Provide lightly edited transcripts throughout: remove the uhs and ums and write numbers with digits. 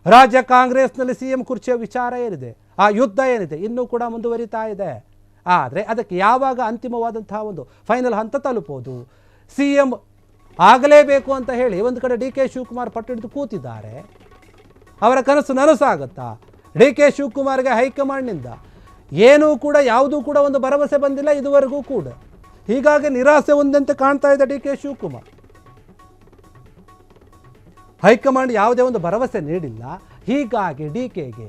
ರಾಜ್ಯ ಕಾಂಗ್ರೆಸ್ನಲ್ಲಿ ಸಿಎಂ ಕುರ್ಚಿಯ ವಿಚಾರ ಏನಿದೆ, ಆ ಯುದ್ಧ ಏನಿದೆ ಇನ್ನೂ ಕೂಡ ಮುಂದುವರಿತಾ ಇದೆ. ಆದರೆ ಅದಕ್ಕೆ ಯಾವಾಗ ಅಂತಿಮವಾದಂತಹ ಒಂದು ಫೈನಲ್ ಹಂತ ತಲುಪೋದು, ಸಿಎಂ ಆಗಲೇಬೇಕು ಅಂತ ಹೇಳಿ ಒಂದು ಕಡೆ ಡಿ ಕೆ ಶಿವಕುಮಾರ್ ಪಟ್ಟಿಡಿದು ಕೂತಿದ್ದಾರೆ. ಅವರ ಕನಸು ನನಸಾಗುತ್ತಾ? ಡಿ ಕೆ ಶಿವಕುಮಾರ್ಗೆ ಹೈಕಮಾಂಡ್ನಿಂದ ಏನೂ ಕೂಡ ಯಾವುದೂ ಕೂಡ ಒಂದು ಭರವಸೆ ಬಂದಿಲ್ಲ ಇದುವರೆಗೂ ಕೂಡ. ಹೀಗಾಗಿ ನಿರಾಸೆ ಒಂದಂತೆ ಕಾಣ್ತಾ ಇದೆ ಡಿ ಕೆ ಶಿವಕುಮಾರ್. ಹೈಕಮಾಂಡ್ ಯಾವುದೇ ಒಂದು ಭರವಸೆ ನೀಡಿಲ್ಲ. ಹೀಗಾಗಿ ಡಿ ಕೆಗೆ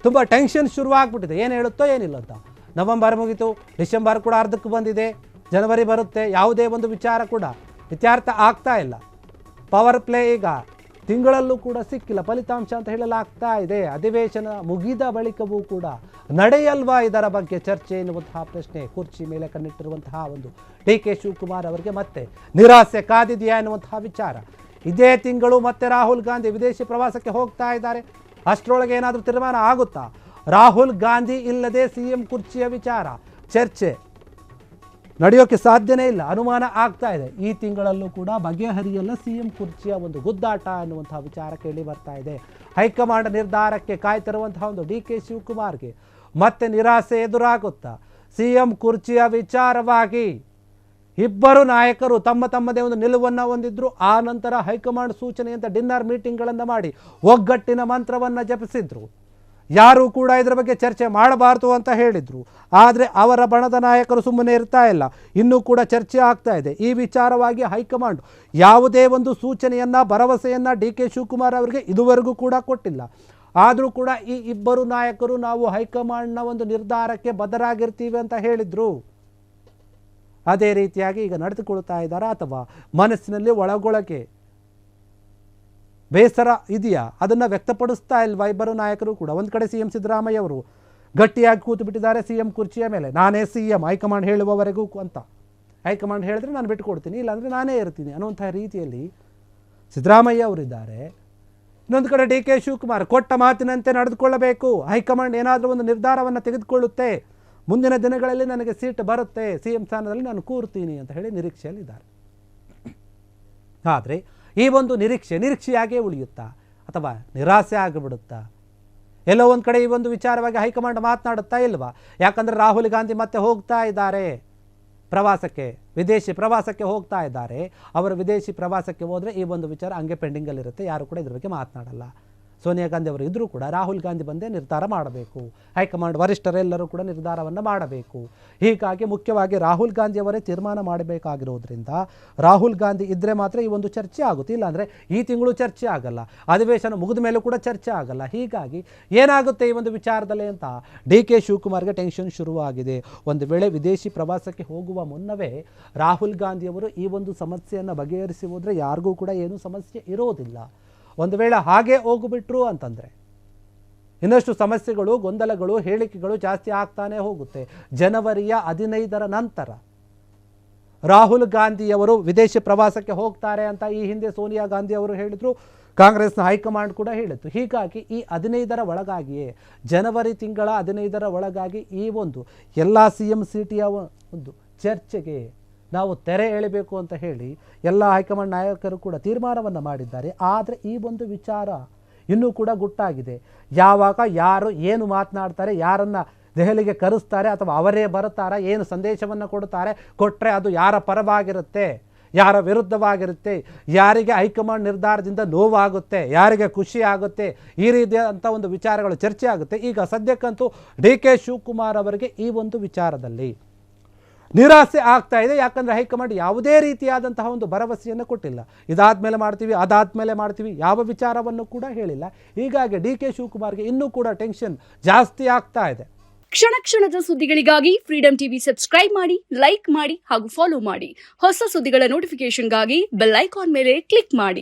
ತುಂಬ ಟೆನ್ಷನ್ ಶುರುವಾಗ್ಬಿಟ್ಟಿದೆ. ಏನು ಹೇಳುತ್ತೋ ಏನಿಲ್ಲ ಅಂತ. ನವೆಂಬರ್ ಮುಗಿತು, ಡಿಸೆಂಬರ್ ಕೂಡ ಅರ್ಧಕ್ಕೆ ಬಂದಿದೆ, ಜನವರಿ ಬರುತ್ತೆ, ಯಾವುದೇ ಒಂದು ವಿಚಾರ ಕೂಡ ಇತ್ಯರ್ಥ ಆಗ್ತಾ ಇಲ್ಲ. ಪವರ್ ಪ್ಲೇ ಈಗ ತಿಂಗಳಲ್ಲೂ ಕೂಡ ಸಿಕ್ಕಿಲ್ಲ ಫಲಿತಾಂಶ ಅಂತ ಹೇಳಲಾಗ್ತಾ ಇದೆ. ಅಧಿವೇಶನ ಮುಗಿದ ಬಳಿಕವೂ ಕೂಡ ನಡೆಯಲ್ವಾ ಇದರ ಬಗ್ಗೆ ಚರ್ಚೆ ಎನ್ನುವಂತಹ ಪ್ರಶ್ನೆ ಕುರ್ಚಿ ಮೇಲೆ ಕಣ್ಣಿಟ್ಟಿರುವಂತಹ ಒಂದು ಡಿ ಕೆ ಶಿವಕುಮಾರ್ ಅವರಿಗೆ ಮತ್ತೆ ನಿರಾಸೆ ಕಾದಿದೆಯಾ ಎನ್ನುವಂತಹ ವಿಚಾರ. ಇದೇ ತಿಂಗಳು ಮತ್ತೆ ರಾಹುಲ್ ಗಾಂಧಿ ವಿದೇಶಿ ಪ್ರವಾಸಕ್ಕೆ ಹೋಗ್ತಾ ಇದ್ದಾರೆ. ಅಷ್ಟರೊಳಗೆ ಏನಾದರೂ ತೀರ್ಮಾನ ಆಗುತ್ತಾ? ರಾಹುಲ್ ಗಾಂಧಿ ಇಲ್ಲದೆ ಸಿಎಂ ಕುರ್ಚಿಯ ವಿಚಾರ ಚರ್ಚೆ ನಡೆಯೋಕ್ಕೆ ಸಾಧ್ಯನೇ ಇಲ್ಲ, ಅನುಮಾನ ಆಗ್ತಾ ಇದೆ. ಈ ತಿಂಗಳಲ್ಲೂ ಕೂಡ ಬಗೆಹರಿಯಲ್ಲ ಸಿಎಂ ಕುರ್ಚಿಯ ಒಂದು ಗುದ್ದಾಟ ಎನ್ನುವಂತಹ ವಿಚಾರ ಕೇಳಿ ಬರ್ತಾ ಇದೆ. ಹೈಕಮಾಂಡ್ ನಿರ್ಧಾರಕ್ಕೆ ಕಾಯ್ತಿರುವಂತಹ ಒಂದು ಡಿ ಕೆ ಶಿವಕುಮಾರ್ಗೆ ಮತ್ತೆ ನಿರಾಸೆ ಎದುರಾಗುತ್ತಾ? ಸಿಎಂ ಕುರ್ಚಿಯ ವಿಚಾರವಾಗಿ ಇಬ್ಬರು ನಾಯಕರು ತಮ್ಮ ತಮ್ಮದೇ ಒಂದು ನಿಲುವನ್ನು ಹೊಂದಿದ್ರು. ಆ ನಂತರ ಹೈಕಮಾಂಡ್ ಸೂಚನೆಯಂತೆ ಡಿನ್ನರ್ ಮೀಟಿಂಗ್ಗಳನ್ನು ಮಾಡಿ ಒಗ್ಗಟ್ಟಿನ ಮಂತ್ರವನ್ನು ಜಪಿಸಿದ್ರು. ಯಾರೂ ಕೂಡ ಇದರ ಬಗ್ಗೆ ಚರ್ಚೆ ಮಾಡಬಾರ್ದು ಅಂತ ಹೇಳಿದರು. ಆದರೆ ಅವರ ಬಣದ ನಾಯಕರು ಸುಮ್ಮನೆ ಇರ್ತಾ ಇಲ್ಲ, ಇನ್ನೂ ಕೂಡ ಚರ್ಚೆ ಆಗ್ತಾ ಇದೆ. ಈ ವಿಚಾರವಾಗಿ ಹೈಕಮಾಂಡ್ ಯಾವುದೇ ಒಂದು ಸೂಚನೆಯನ್ನು ಭರವಸೆಯನ್ನು ಡಿ ಕೆ ಶಿವಕುಮಾರ್ ಅವರಿಗೆ ಇದುವರೆಗೂ ಕೂಡ ಕೊಟ್ಟಿಲ್ಲ. ಆದರೂ ಕೂಡ ಈ ಇಬ್ಬರು ನಾಯಕರು ನಾವು ಹೈಕಮಾಂಡ್ನ ಒಂದು ನಿರ್ಧಾರಕ್ಕೆ ಬದ್ಧರಾಗಿರ್ತೀವಿ ಅಂತ ಹೇಳಿದರು. ಅದೇ ರೀತಿಯಾಗಿ ಈಗ ನಡೆದುಕೊಳ್ತಾ ಇದ್ದಾರಾ ಅಥವಾ ಮನಸ್ಸಿನಲ್ಲಿ ಒಳಗೊಳಗೆ ಬೇಸರ ಇದೆಯಾ ಅದನ್ನು ವ್ಯಕ್ತಪಡಿಸ್ತಾ ಇಲ್ವಾ ಇಬ್ಬರು ನಾಯಕರು ಕೂಡ? ಒಂದು ಕಡೆ ಸಿಎಂ ಸಿದ್ದರಾಮಯ್ಯ ಅವರು ಗಟ್ಟಿಯಾಗಿ ಕೂತು ಬಿಟ್ಟಿದ್ದಾರೆ ಸಿಎಂ ಕುರ್ಚಿಯ ಮೇಲೆ, ನಾನೇ ಸಿಎಂ ಹೈಕಮಾಂಡ್ ಹೇಳುವವರೆಗೂ ಅಂತ. ಹೈಕಮಾಂಡ್ ಹೇಳಿದ್ರೆ ನಾನು ಬಿಟ್ಟುಕೊಡ್ತೀನಿ, ಇಲ್ಲಾಂದರೆ ನಾನೇ ಇರ್ತೀನಿ ಅನ್ನುವಂಥ ರೀತಿಯಲ್ಲಿ ಸಿದ್ದರಾಮಯ್ಯ ಅವರಿದ್ದಾರೆ. ಇನ್ನೊಂದು ಕಡೆ ಡಿ ಕೆ ಶಿವಕುಮಾರ್ ಕೊಟ್ಟ ಮಾತಿನಂತೆ ನಡೆದುಕೊಳ್ಳಬೇಕು, ಹೈಕಮಾಂಡ್ ಏನಾದರೂ ಒಂದು ನಿರ್ಧಾರವನ್ನು ತೆಗೆದುಕೊಳ್ಳುತ್ತೆ, ಮುಂದಿನ ದಿನಗಳಲ್ಲಿ ನನಗೆ ಸೀಟ್ ಬರುತ್ತೆ, ಸಿಎಂ ಸ್ಥಾನದಲ್ಲಿ ನಾನು ಕೂರ್ತೀನಿ ಅಂತ ಹೇಳಿ ನಿರೀಕ್ಷೆಯಲ್ಲಿದ್ದಾರೆ. ಆದರೆ ಈ ಒಂದು ನಿರೀಕ್ಷೆಯಾಗೇ ಉಳಿಯುತ್ತಾ ಅಥವಾ ನಿರಾಸೆ ಆಗಿಬಿಡುತ್ತಾ? ಎಲ್ಲೋ ಒಂದು ಕಡೆ ಈ ಒಂದು ವಿಚಾರವಾಗಿ ಹೈಕಮಾಂಡ್ ಮಾತನಾಡುತ್ತಾ ಇಲ್ವಾ? ಯಾಕಂದರೆ ರಾಹುಲ್ ಗಾಂಧಿ ಮತ್ತೆ ಹೋಗ್ತಾ ಇದ್ದಾರೆ ಪ್ರವಾಸಕ್ಕೆ, ವಿದೇಶಿ ಪ್ರವಾಸಕ್ಕೆ ಹೋಗ್ತಾ ಇದ್ದಾರೆ. ಅವರು ವಿದೇಶಿ ಪ್ರವಾಸಕ್ಕೆ ಹೋದರೆ ಈ ಒಂದು ವಿಚಾರ ಹಂಗೆ ಪೆಂಡಿಂಗಲ್ಲಿರುತ್ತೆ, ಯಾರು ಕೂಡ ಇದ್ರ ಬಗ್ಗೆ ಮಾತನಾಡಲ್ಲ. ಸೋನಿಯಾ ಗಾಂಧಿ ಅವರು ಇದ್ದರೂ ಕೂಡ ರಾಹುಲ್ ಗಾಂಧಿ ಬಂದೇ ನಿರ್ಧಾರ ಮಾಡಬೇಕು, ಹೈಕಮಾಂಡ್ ವರಿಷ್ಠರೆಲ್ಲರೂ ಕೂಡ ನಿರ್ಧಾರವನ್ನು ಮಾಡಬೇಕು. ಹೀಗಾಗಿ ಮುಖ್ಯವಾಗಿ ರಾಹುಲ್ ಗಾಂಧಿ ಅವರೇ ತೀರ್ಮಾನ ಮಾಡಬೇಕಾಗಿರೋದ್ರಿಂದ ರಾಹುಲ್ ಗಾಂಧಿ ಇದ್ದರೆ ಮಾತ್ರ ಈ ಒಂದು ಚರ್ಚೆ ಆಗುತ್ತೆ, ಇಲ್ಲಾಂದರೆ ಈ ತಿಂಗಳು ಚರ್ಚೆ ಆಗಲ್ಲ, ಅಧಿವೇಶನ ಮುಗಿದ ಮೇಲೂ ಕೂಡ ಚರ್ಚೆ ಆಗಲ್ಲ. ಹೀಗಾಗಿ ಏನಾಗುತ್ತೆ ಈ ಒಂದು ವಿಚಾರದಲ್ಲಿ ಅಂತ ಡಿ ಕೆ ಶಿವಕುಮಾರ್ಗೆ ಟೆನ್ಷನ್ ಶುರುವಾಗಿದೆ. ಒಂದು ವೇಳೆ ವಿದೇಶಿ ಪ್ರವಾಸಕ್ಕೆ ಹೋಗುವ ಮುನ್ನವೇ ರಾಹುಲ್ ಗಾಂಧಿಯವರು ಈ ಒಂದು ಸಮಸ್ಯೆಯನ್ನು ಬಗೆಹರಿಸಿ ಹೋದರೆ ಯಾರಿಗೂ ಕೂಡ ಏನೂ ಸಮಸ್ಯೆ ಇರೋದಿಲ್ಲ. ಒಂದು ವೇಳೆ ಹಾಗೆ ಹೋಗಿಬಿಟ್ರು ಅಂತಂದರೆ ಇನ್ನಷ್ಟು ಸಮಸ್ಯೆಗಳು, ಗೊಂದಲಗಳು, ಹೇಳಿಕೆಗಳು ಜಾಸ್ತಿ ಆಗ್ತಾನೆ ಹೋಗುತ್ತೆ. ಜನವರಿಯ 15ರ ನಂತರ ರಾಹುಲ್ ಗಾಂಧಿಯವರು ವಿದೇಶಿ ಪ್ರವಾಸಕ್ಕೆ ಹೋಗ್ತಾರೆ ಅಂತ ಈ ಹಿಂದೆ ಸೋನಿಯಾ ಗಾಂಧಿ ಅವರು ಹೇಳಿದರು, ಕಾಂಗ್ರೆಸ್ನ ಹೈಕಮಾಂಡ್ ಕೂಡ ಹೇಳಿತ್ತು. ಹೀಗಾಗಿ ಈ 15ರ ಒಳಗಾಗಿಯೇ, ಜನವರಿ ತಿಂಗಳ 15ರ ಒಳಗಾಗಿ ಈ ಒಂದು ಎಲ್ಲ ಸಿಎಂ ಸಿಟಿಯ ಒಂದು ಚರ್ಚೆಗೆ ನಾವು ತೆರೆ ಎಳೆಯಬೇಕು ಅಂತ ಹೇಳಿ ಎಲ್ಲ ಹೈಕಮಾಂಡ್ ನಾಯಕರು ಕೂಡ ತೀರ್ಮಾನವನ್ನು ಮಾಡಿದ್ದಾರೆ. ಆದರೆ ಈ ಒಂದು ವಿಚಾರ ಇನ್ನೂ ಕೂಡ ಗುಟ್ಟಾಗಿದೆ. ಯಾವಾಗ ಯಾರು ಏನು ಮಾತನಾಡ್ತಾರೆ, ಯಾರನ್ನು ದೆಹಲಿಗೆ ಕರೆಸ್ತಾರೆ ಅಥವಾ ಅವರೇ ಬರುತ್ತಾರೆ, ಏನು ಸಂದೇಶವನ್ನು ಕೊಡುತ್ತಾರೆ, ಕೊಟ್ಟರೆ ಅದು ಯಾರ ಪರವಾಗಿರುತ್ತೆ, ಯಾರ ವಿರುದ್ಧವಾಗಿರುತ್ತೆ, ಯಾರಿಗೆ ಹೈಕಮಾಂಡ್ ನಿರ್ಧಾರದಿಂದ ನೋವಾಗುತ್ತೆ, ಯಾರಿಗೆ ಖುಷಿ ಆಗುತ್ತೆ, ಈ ರೀತಿಯಾದಂಥ ಒಂದು ವಿಚಾರಗಳು ಚರ್ಚೆ ಆಗುತ್ತೆ. ಈಗ ಸದ್ಯಕ್ಕಂತೂ ಡಿ ಕೆ ಶಿವಕುಮಾರ್ ಅವರಿಗೆ ಈ ಒಂದು ವಿಚಾರದಲ್ಲಿ ನಿರಾಸೆ ಆಗ್ತಾ ಇದೆ. ಯಾಕಂದರೆ ಹೈಕಮಾಂಡ್ ಯಾವುದೇ ರೀತಿಯಾದಂತಹ ಒಂದು ಭರವಸೆಯನ್ನು ಕೊಟ್ಟಿಲ್ಲ. ಇದಾದ್ಮೇಲೆ ಮಾಡ್ತೀವಿ, ಅದಾದ್ಮೇಲೆ ಮಾಡ್ತೀವಿ, ಯಾವ ವಿಚಾರವನ್ನು ಕೂಡ ಹೇಳಿಲ್ಲ. ಹೀಗಾಗಿ ಡಿ ಕೆ ಶಿವಕುಮಾರ್ಗೆ ಇನ್ನೂ ಕೂಡ ಟೆನ್ಷನ್ ಜಾಸ್ತಿ ಆಗ್ತಾ ಇದೆ. ಕ್ಷಣ ಕ್ಷಣದ ಸುದ್ದಿಗಳಿಗಾಗಿ ಫ್ರೀಡಂ ಟಿವಿ ಸಬ್ಸ್ಕ್ರೈಬ್ ಮಾಡಿ, ಲೈಕ್ ಮಾಡಿ ಹಾಗೂ ಫಾಲೋ ಮಾಡಿ. ಹೊಸ ಸುದ್ದಿಗಳ ನೋಟಿಫಿಕೇಶನ್ಗಾಗಿ ಬೆಲ್ ಐಕಾನ್ ಮೇಲೆ ಕ್ಲಿಕ್ ಮಾಡಿ.